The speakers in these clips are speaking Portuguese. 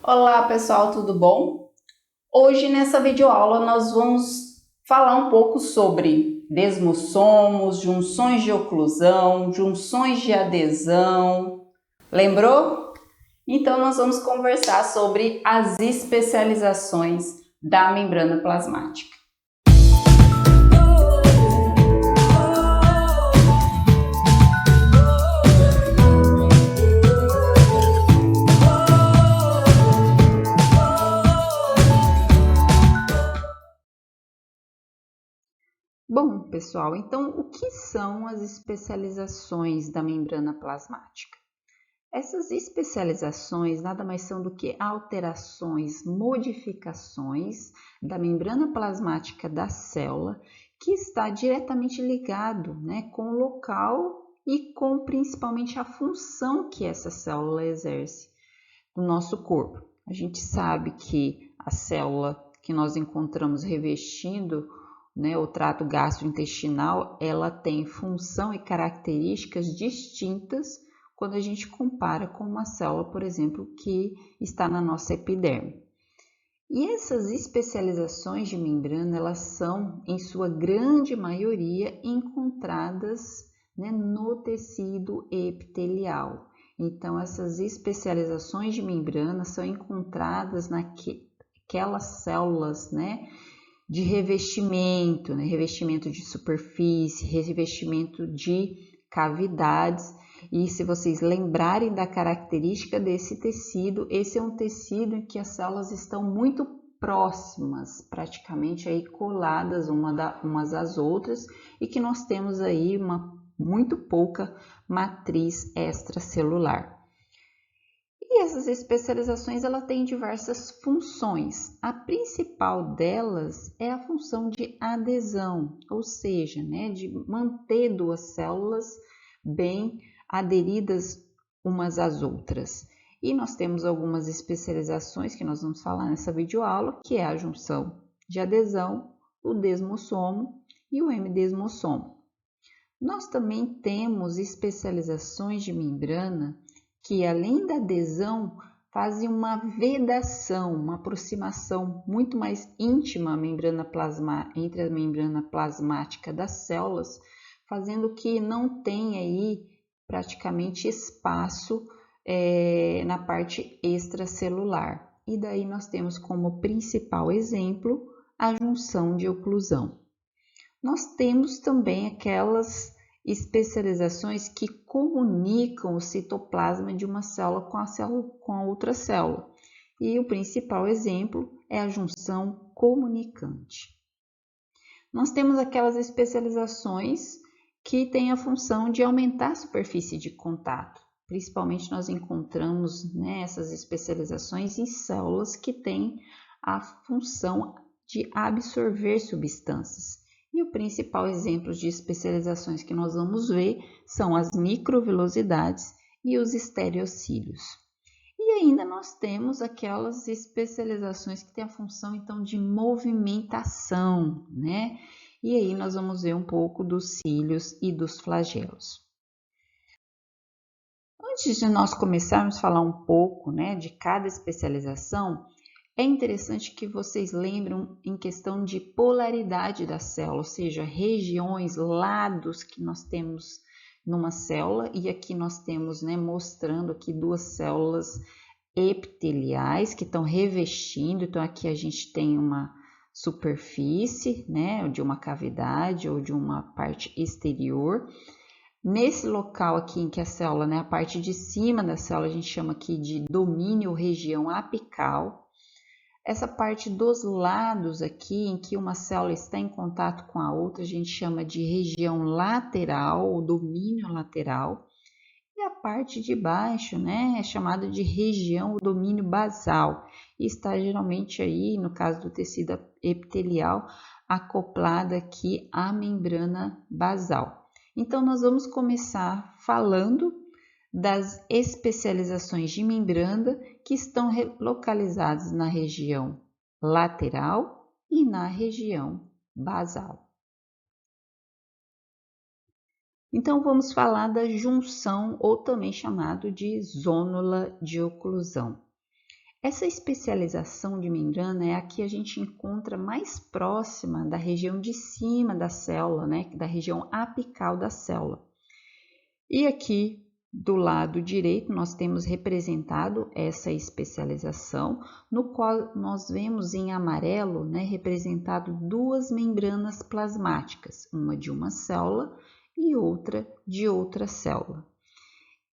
Olá pessoal, tudo bom? Hoje nessa videoaula nós vamos falar um pouco sobre desmossomos, junções de oclusão, junções de adesão. Lembrou? Então nós vamos conversar sobre as especializações da membrana plasmática. Bom, pessoal, então o que são as especializações da membrana plasmática? Essas especializações nada mais são do que alterações, modificações da membrana plasmática da célula que está diretamente ligado, com o local e com principalmente a função que essa célula exerce no nosso corpo. A gente sabe que a célula que nós encontramos revestindo o trato gastrointestinal, ela tem função e características distintas quando a gente compara com uma célula, por exemplo, que está na nossa epiderme. E essas especializações de membrana, elas são, em sua grande maioria, encontradas no tecido epitelial. Então, essas especializações de membrana são encontradas naquelas células, de revestimento, revestimento de superfície, revestimento de cavidades. E se vocês lembrarem da característica desse tecido, esse é um tecido em que as células estão muito próximas, praticamente aí coladas umas às outras, e que nós temos aí muito pouca matriz extracelular. E essas especializações ela têm diversas funções. A principal delas é a função de adesão, ou seja, de manter duas células bem aderidas umas às outras. E nós temos algumas especializações que nós vamos falar nessa videoaula, que é a junção de adesão, o desmossomo e o hemidesmossomo. Nós também temos especializações de membrana que, além da adesão, fazem uma vedação, uma aproximação muito mais íntima entre a membrana plasmática das células, fazendo que não tenha aí praticamente espaço na parte extracelular. E daí nós temos como principal exemplo a junção de oclusão. Nós temos também aquelas especializações que comunicam o citoplasma de uma célula com a outra célula. E o principal exemplo é a junção comunicante. Nós temos aquelas especializações que têm a função de aumentar a superfície de contato. Principalmente nós encontramos essas especializações em células que têm a função de absorver substâncias. E o principal exemplo de especializações que nós vamos ver são as microvilosidades e os estereocílios. E ainda nós temos aquelas especializações que têm a função então de movimentação, E aí nós vamos ver um pouco dos cílios e dos flagelos. Antes de nós começarmos a falar um pouco, de cada especialização, é interessante que vocês lembrem em questão de polaridade da célula, ou seja, regiões, lados que nós temos numa célula, e aqui nós temos, mostrando aqui duas células epiteliais que estão revestindo. Então aqui a gente tem uma superfície, de uma cavidade ou de uma parte exterior. Nesse local aqui em que a célula, a parte de cima da célula, a gente chama aqui de domínio ou região apical. Essa parte dos lados aqui, em que uma célula está em contato com a outra, a gente chama de região lateral ou domínio lateral. E a parte de baixo, é chamada de região ou domínio basal. E está geralmente aí, no caso do tecido epitelial, acoplada aqui à membrana basal. Então, nós vamos começar falando das especializações de membrana que estão localizadas na região lateral e na região basal. Então, vamos falar da junção, ou também chamado de zônula de oclusão. Essa especialização de membrana é a que a gente encontra mais próxima da região de cima da célula, né, da região apical da célula. E aqui do lado direito nós temos representado essa especialização, no qual nós vemos em amarelo, né, representado duas membranas plasmáticas, uma de uma célula e outra de outra célula.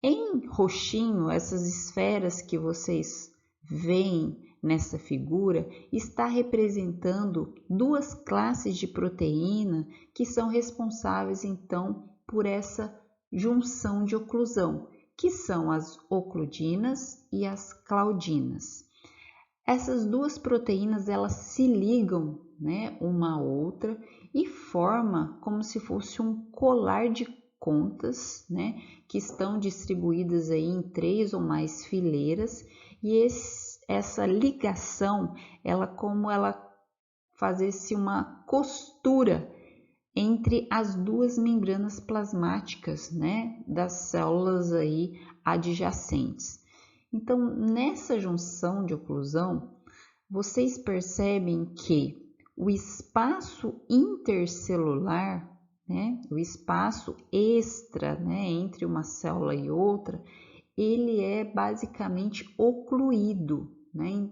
Em roxinho, essas esferas que vocês veem nessa figura está representando duas classes de proteína que são responsáveis então por essa junção de oclusão, que são as ocludinas e as claudinas. Essas duas proteínas elas se ligam, né, uma à outra e forma como se fosse um colar de contas, né, que estão distribuídas aí em 3 ou mais fileiras, e essa ligação, ela fazesse uma costura entre as duas membranas plasmáticas, né, das células aí adjacentes. Então, nessa junção de oclusão, vocês percebem que o espaço intercelular, né, o espaço extra, né, entre uma célula e outra, ele é basicamente ocluído, né?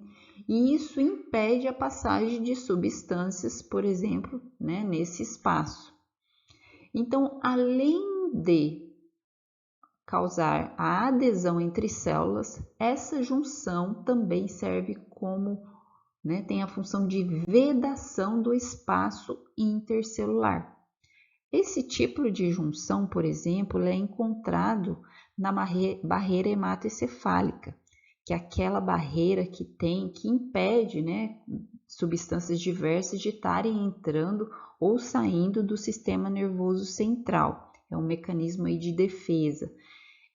E isso impede a passagem de substâncias, por exemplo, né, nesse espaço. Então, além de causar a adesão entre células, essa junção também serve como, né, tem a função de vedação do espaço intercelular. Esse tipo de junção, por exemplo, é encontrado na barreira hematoencefálica, que é aquela barreira que impede, né, substâncias diversas de estarem entrando ou saindo do sistema nervoso central. É um mecanismo aí de defesa.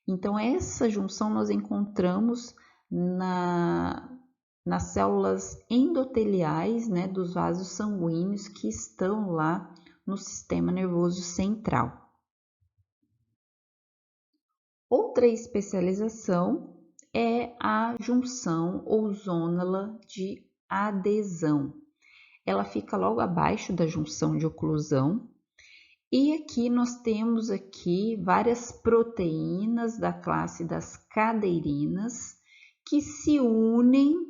Então, essa junção nós encontramos nas células endoteliais, né, dos vasos sanguíneos que estão lá no sistema nervoso central. Outra especialização é a junção ou zônula de adesão. Ela fica logo abaixo da junção de oclusão. E aqui nós temos aqui várias proteínas da classe das cadeirinas que se unem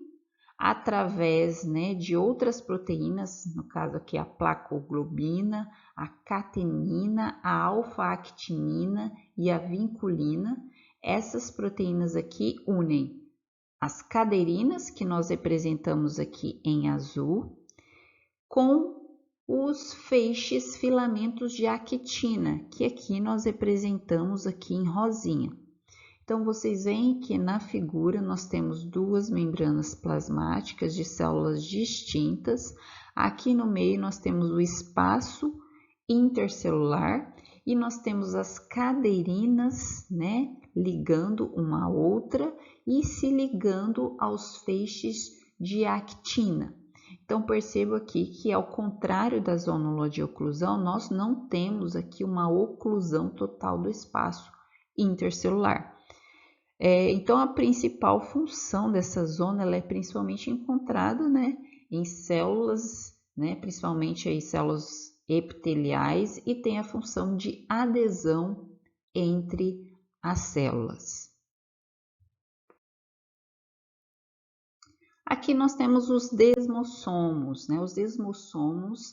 através, né, de outras proteínas, no caso aqui a placoglobina, a catenina, a alfa-actinina e a vinculina. Essas proteínas aqui unem as cadeirinas, que nós representamos aqui em azul, com os feixes filamentos de actina, que aqui nós representamos aqui em rosinha. Então, vocês veem que na figura nós temos duas membranas plasmáticas de células distintas. Aqui no meio nós temos o espaço intercelular e nós temos as cadeirinas, né, ligando uma à outra e se ligando aos feixes de actina. Então, percebo aqui que, ao contrário da zônula de oclusão, nós não temos aqui uma oclusão total do espaço intercelular. Então, a principal função dessa zona ela é principalmente encontrada, né, em células, né, principalmente aí células epiteliais, e tem a função de adesão entre as células. Aqui nós temos os desmossomos, né? Os desmossomos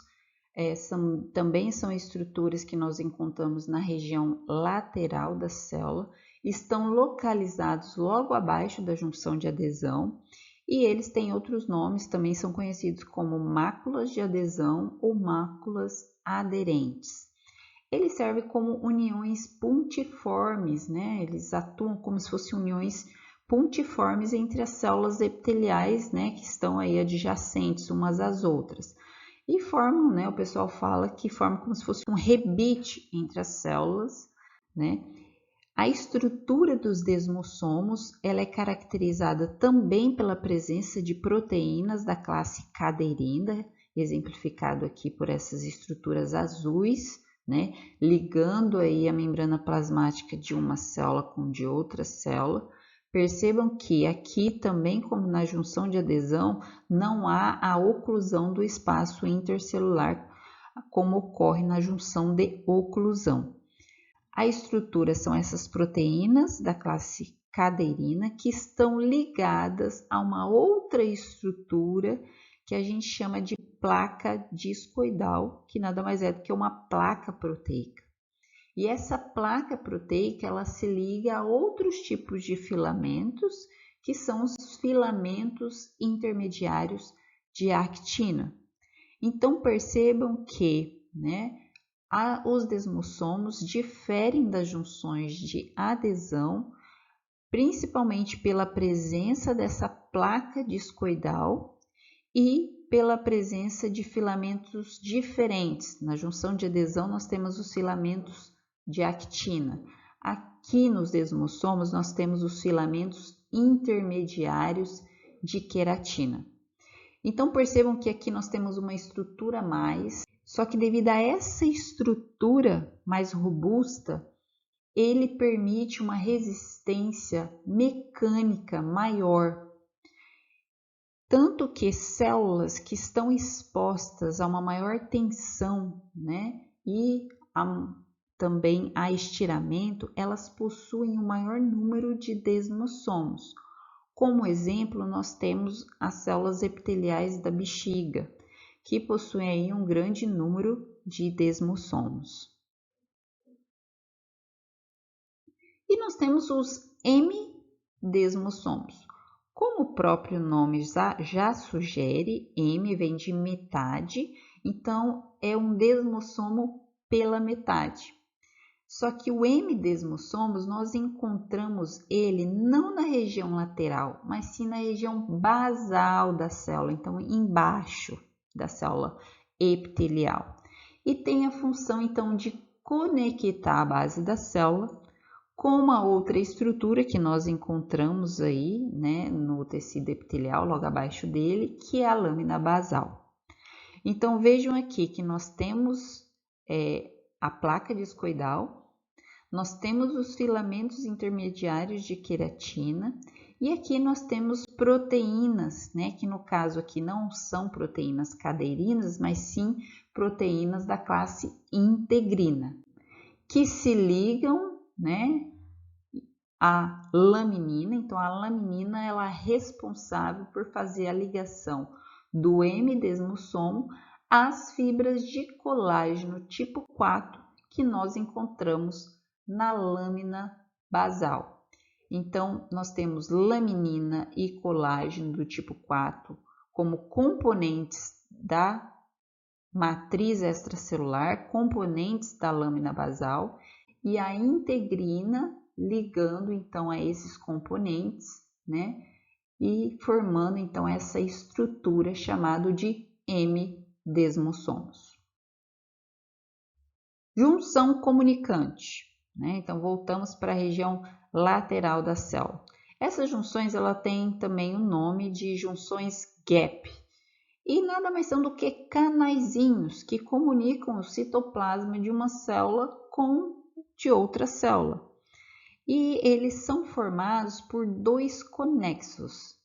também são estruturas que nós encontramos na região lateral da célula, estão localizados logo abaixo da junção de adesão e eles têm outros nomes, também são conhecidos como máculas de adesão ou máculas aderentes. Eles servem como uniões puntiformes, né? Eles atuam como se fossem uniões puntiformes entre as células epiteliais, né, que estão aí adjacentes umas às outras. E formam, né, o pessoal fala que formam como se fosse um rebite entre as células, né? A estrutura dos desmossomos, ela é caracterizada também pela presença de proteínas da classe cadeirina, exemplificado aqui por essas estruturas azuis, né, ligando aí a membrana plasmática de uma célula com de outra célula. Percebam que aqui também, como na junção de adesão, não há a oclusão do espaço intercelular, como ocorre na junção de oclusão. A estrutura são essas proteínas da classe cadeirina que estão ligadas a uma outra estrutura que a gente chama de placa discoidal, que nada mais é do que uma placa proteica. E essa placa proteica, ela se liga a outros tipos de filamentos, que são os filamentos intermediários de actina. Então, percebam que, os desmossomos diferem das junções de adesão, principalmente pela presença dessa placa discoidal e pela presença de filamentos diferentes. Na junção de adesão, nós temos os filamentos de actina. Aqui nos desmossomos, nós temos os filamentos intermediários de queratina. Então, percebam que aqui nós temos uma estrutura a mais, só que devido a essa estrutura mais robusta, ele permite uma resistência mecânica maior. Tanto que células que estão expostas a uma maior tensão, e também a estiramento, elas possuem um maior número de desmossomos. Como exemplo, nós temos as células epiteliais da bexiga, que possuem aí um grande número de desmossomos. E nós temos os M-desmossomos. Como o próprio nome já sugere, M vem de metade, então é um desmossomo pela metade. Só que o M-desmossomos, nós encontramos ele não na região lateral, mas sim na região basal da célula, então embaixo da célula epitelial. E tem a função, então, de conectar a base da célula com uma outra estrutura que nós encontramos aí, no tecido epitelial, logo abaixo dele, que é a lâmina basal. Então, vejam aqui que nós temos a placa discoidal, nós temos os filamentos intermediários de queratina e aqui nós temos proteínas, que no caso aqui não são proteínas cadeirinas, mas sim proteínas da classe integrina, que se ligam, à laminina. Então, a laminina ela é responsável por fazer a ligação do M-desmossomo às fibras de colágeno tipo 4 que nós encontramos na lâmina basal. Então, nós temos laminina e colágeno do tipo 4 como componentes da matriz extracelular, componentes da lâmina basal, e a integrina ligando então a esses componentes, e formando então essa estrutura chamada de M-desmossomos. Junção comunicante, Então voltamos para a região lateral da célula. Essas junções ela tem também o nome de junções gap. E nada mais são do que canaizinhos que comunicam o citoplasma de uma célula com de outra célula. E eles são formados por dois conexos.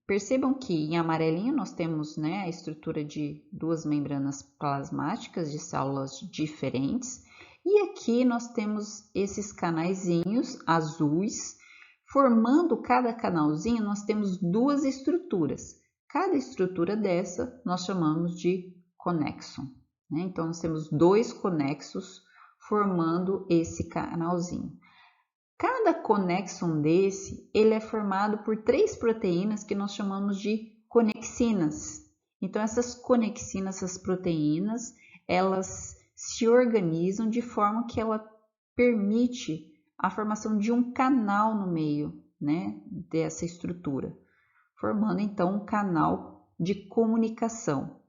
Percebam que em amarelinho nós temos a estrutura de duas membranas plasmáticas de células diferentes. E aqui nós temos esses canaizinhos azuis. Formando cada canalzinho, nós temos duas estruturas. Cada estrutura dessa nós chamamos de conexon. Então, nós temos dois conexos formando esse canalzinho. Cada conexon desse, ele é formado por três proteínas que nós chamamos de conexinas. Então, essas conexinas, essas proteínas, elas se organizam de forma que ela permite a formação de um canal no meio, dessa estrutura, formando então um canal de comunicação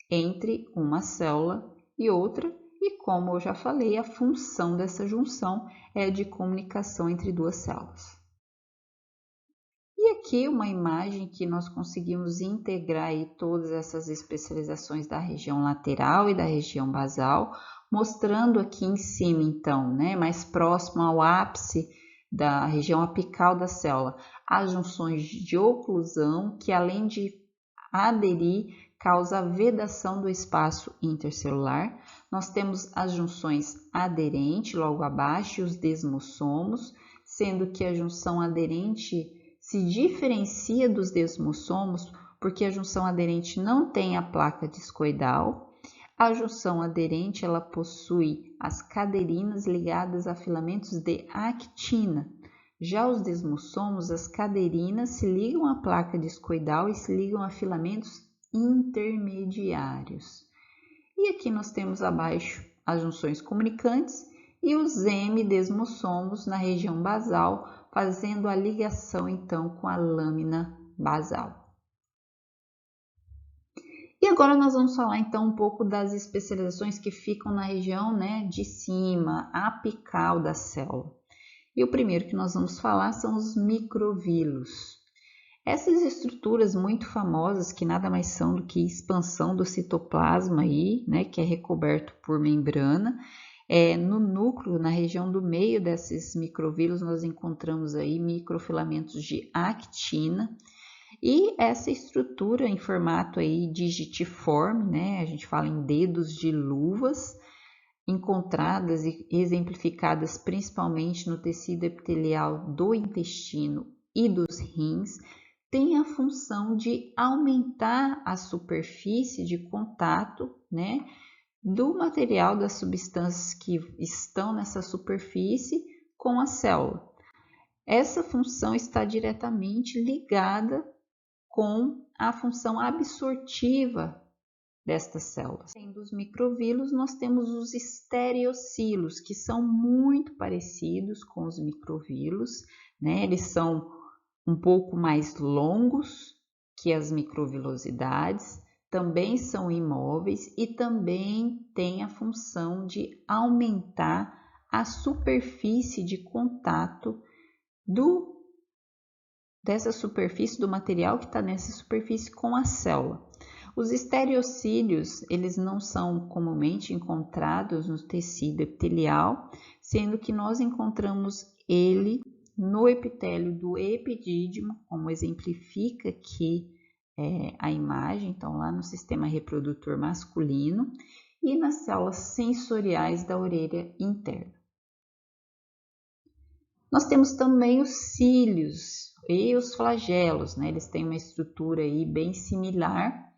entre uma célula e outra. E como eu já falei, a função dessa junção é de comunicação entre duas células. E aqui uma imagem que nós conseguimos integrar aí todas essas especializações da região lateral e da região basal, mostrando aqui em cima então, mais próximo ao ápice da região apical da célula, as junções de oclusão, que além de aderir, causa a vedação do espaço intercelular. Nós temos as junções aderente, logo abaixo, e os desmossomos, sendo que a junção aderente se diferencia dos desmossomos porque a junção aderente não tem a placa discoidal. A junção aderente ela possui as caderinas ligadas a filamentos de actina. Já os desmossomos, as caderinas se ligam à placa discoidal e se ligam a filamentos intermediários. E aqui nós temos abaixo as junções comunicantes e os M-desmossomos na região basal, fazendo a ligação então com a lâmina basal. E agora nós vamos falar então um pouco das especializações que ficam na região, né, de cima, apical da célula. E o primeiro que nós vamos falar são os microvílulos. Essas estruturas muito famosas, que nada mais são do que expansão do citoplasma aí, né, que é recoberto por membrana. No núcleo, na região do meio desses microvílulos, nós encontramos aí microfilamentos de actina. E essa estrutura em formato aí digitiforme, né, a gente fala em dedos de luvas, encontradas e exemplificadas principalmente no tecido epitelial do intestino e dos rins, tem a função de aumentar a superfície de contato, né, do material das substâncias que estão nessa superfície com a célula. Essa função está diretamente ligada com a função absortiva destas células. Além dos microvílulos, nós temos os estereocilos, que são muito parecidos com os microvílulos, né? Eles são um pouco mais longos que as microvilosidades, também são imóveis e também têm a função de aumentar a superfície de contato dessa superfície do material que está nessa superfície com a célula. Os estereocílios, eles não são comumente encontrados no tecido epitelial, sendo que nós encontramos ele no epitélio do epidídimo, como exemplifica aqui a imagem, então lá no sistema reprodutor masculino, e nas células sensoriais da orelha interna. Nós temos também os cílios e os flagelos, né? Eles têm uma estrutura aí bem similar.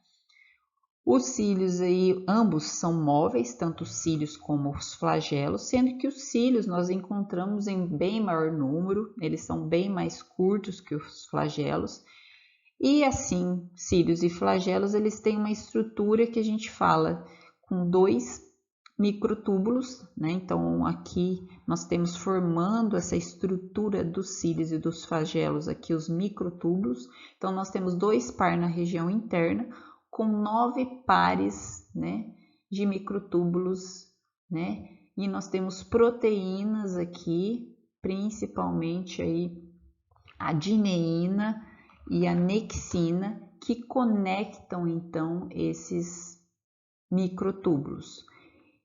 Os cílios aí, ambos são móveis, tanto os cílios como os flagelos, sendo que os cílios nós encontramos em bem maior número, eles são bem mais curtos que os flagelos. E assim, cílios e flagelos, eles têm uma estrutura que a gente fala com dois microtúbulos, né? Então aqui nós temos formando essa estrutura dos cílios e dos flagelos aqui os microtúbulos. Então nós temos dois pares na região interna com 9 pares, né, de microtúbulos, né? E nós temos proteínas aqui, principalmente aí a dineína e a nexina, que conectam então esses microtúbulos.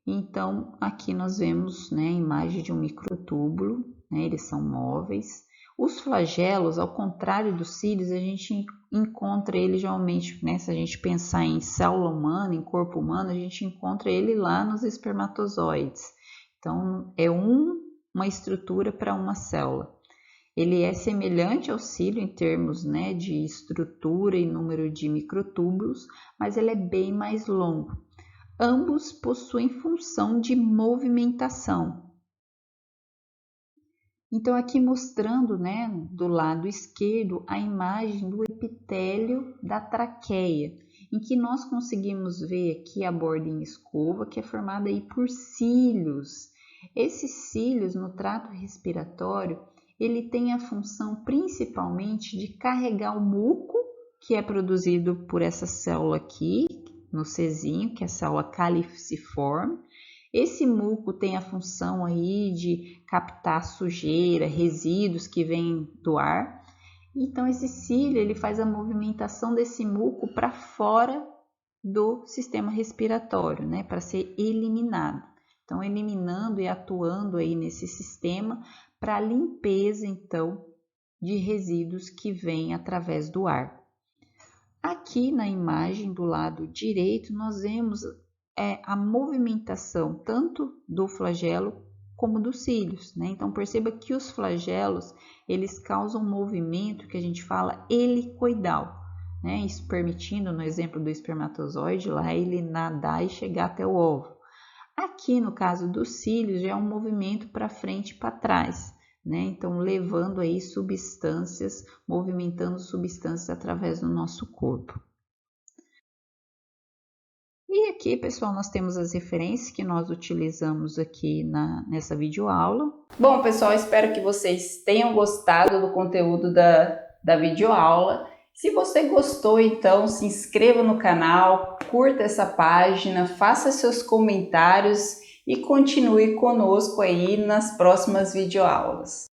Então, aqui nós vemos, né, a imagem de um microtúbulo, né, eles são móveis. Os flagelos, ao contrário dos cílios, a gente encontra ele geralmente, né, se a gente pensar em célula humana, em corpo humano, a gente encontra ele lá nos espermatozoides. Então, é uma estrutura para uma célula. Ele é semelhante ao cílio em termos, né, de estrutura e número de microtúbulos, mas ele é bem mais longo. Ambos possuem função de movimentação. Então, aqui mostrando, né, do lado esquerdo, a imagem do epitélio da traqueia, em que nós conseguimos ver aqui a borda em escova, que é formada aí por cílios. Esses cílios no trato respiratório, ele tem a função principalmente de carregar o muco, que é produzido por essa célula aqui, no Czinho, que é a célula caliciforme. Esse muco tem a função aí de captar sujeira, resíduos que vêm do ar. Então, esse cílio ele faz a movimentação desse muco para fora do sistema respiratório, né, para ser eliminado. Então, eliminando e atuando aí nesse sistema para a limpeza, então, de resíduos que vêm através do ar. Aqui na imagem do lado direito, nós vemos a movimentação tanto do flagelo como dos cílios, né? Então perceba que os flagelos, eles causam um movimento que a gente fala helicoidal, né? Isso permitindo, no exemplo do espermatozoide, lá ele nadar e chegar até o óvulo. Aqui no caso dos cílios, já é um movimento para frente e para trás, né? Então levando aí substâncias, movimentando substâncias através do nosso corpo. E aqui, pessoal, nós temos as referências que nós utilizamos aqui nessa videoaula. Bom, pessoal, espero que vocês tenham gostado do conteúdo da videoaula. Se você gostou, então se inscreva no canal, curta essa página, faça seus comentários e continue conosco aí nas próximas videoaulas.